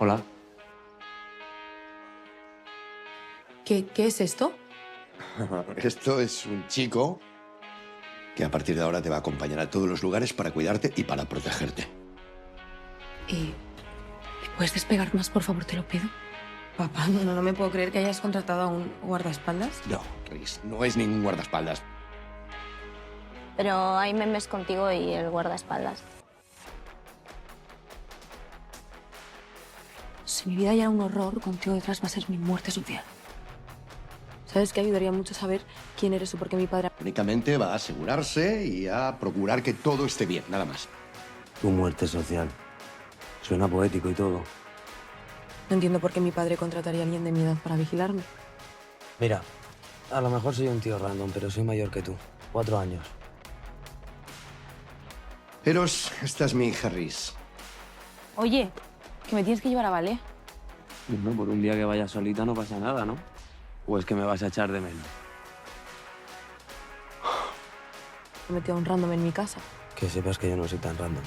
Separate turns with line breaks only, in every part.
Hola.
¿Qué es esto?
Esto es un chico que a partir de ahora te va a acompañar a todos los lugares para cuidarte y para protegerte.
¿Me puedes despegar más, por favor? Te lo pido. Papá, no me puedo creer que hayas contratado a un guardaespaldas.
No, Riz, no es ningún guardaespaldas.
Pero hay memes contigo y el guardaespaldas.
Si mi vida ya era un horror, contigo detrás va a ser mi muerte social. ¿Sabes que ayudaría mucho saber quién eres o por qué mi padre...
Únicamente va a asegurarse y a procurar que todo esté bien, nada más.
Tu muerte social. Suena poético y todo.
No entiendo por qué mi padre contrataría a alguien de mi edad para vigilarme.
Mira, a lo mejor soy un tío random, pero soy mayor que tú. 4 años.
Eros, esta es mi hija Riz.
Oye, que me tienes que llevar a Ballet.
No, por un día que vaya solita no pasa nada, ¿no? ¿O es que me vas a echar de menos?
He metido a un random en mi casa.
Que sepas que yo no soy tan random.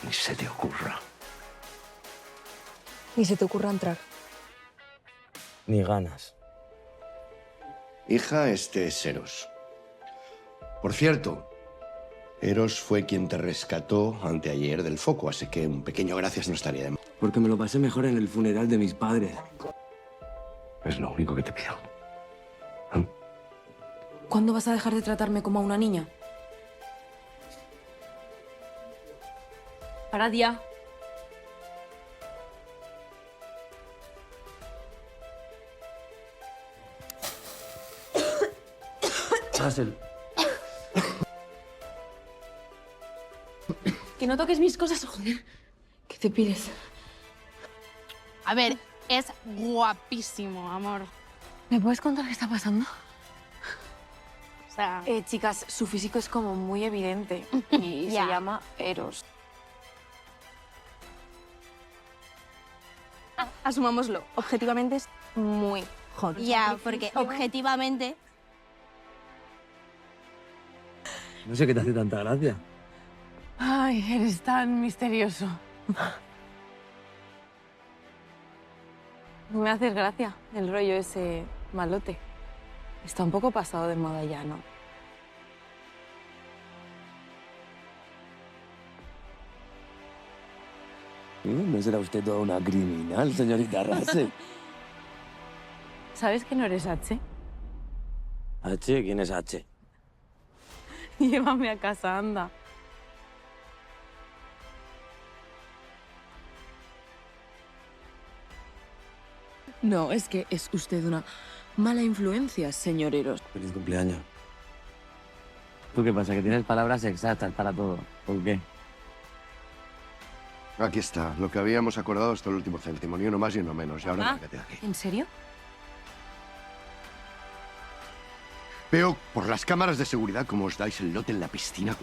Ni se te ocurra.
Ni se te ocurra entrar.
Ni ganas.
Hija, este es Eros. Por cierto, Eros fue quien te rescató anteayer del foco, así que un pequeño gracias no estaría de más.
Porque me lo pasé mejor en el funeral de mis padres.
Es lo único que te pido.
¿Cuándo vas a dejar de tratarme como a una niña? Parad ya.
Hassel.
Que no toques mis cosas, joder. ¿Qué te pides?
A ver, es guapísimo, amor.
¿Me puedes contar qué está pasando?
O sea,
Chicas, su físico es como muy evidente y
Ya.
se llama Eros.
Asumámoslo, objetivamente es muy hot.
ya, porque objetivamente...
No sé qué te hace tanta gracia.
Ay, eres tan misterioso. Me haces gracia el rollo ese malote. Está un poco pasado de moda ya, ¿no?
¿No será usted toda una criminal, señorita Russell?
¿Sabes que no eres H?
H, ¿quién es H?
Llévame a casa, anda. No, es que es usted una mala influencia, señor Eros.
Feliz cumpleaños. ¿Tú qué pasa? ¿Que tienes palabras exactas para todo? ¿Por qué?
Aquí está, lo que habíamos acordado hasta el último céntimo, ni uno más ni uno menos. Y ahora lárgate de aquí.
¿En serio?
Veo por las cámaras de seguridad cómo os dais el lote en la piscina.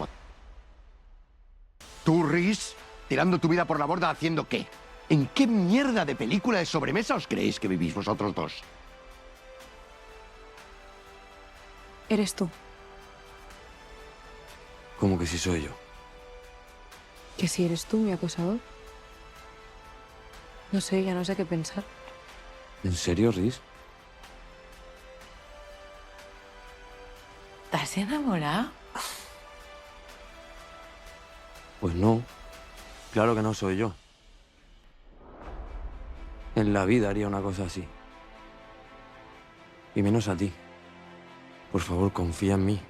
Tú, Riz, tirando tu vida por la borda, ¿haciendo qué? ¿En qué mierda de película de sobremesa os creéis que vivís vosotros dos?
Eres tú.
¿Cómo que si soy yo?
¿Que si eres tú, mi acosador? No sé, ya no sé qué pensar.
¿En serio, Riz?
¿Estás enamorada?
Pues no. Claro que no soy yo. En la vida haría una cosa así. Y menos a ti. Por favor, confía en mí.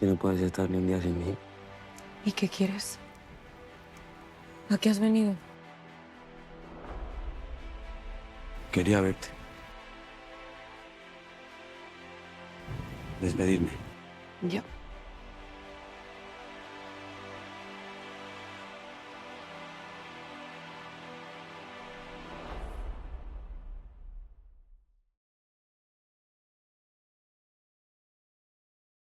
Si no puedes estar ni un día sin mí.
¿Y qué quieres? ¿A qué has venido?
Quería verte. Despedirme.
Yo.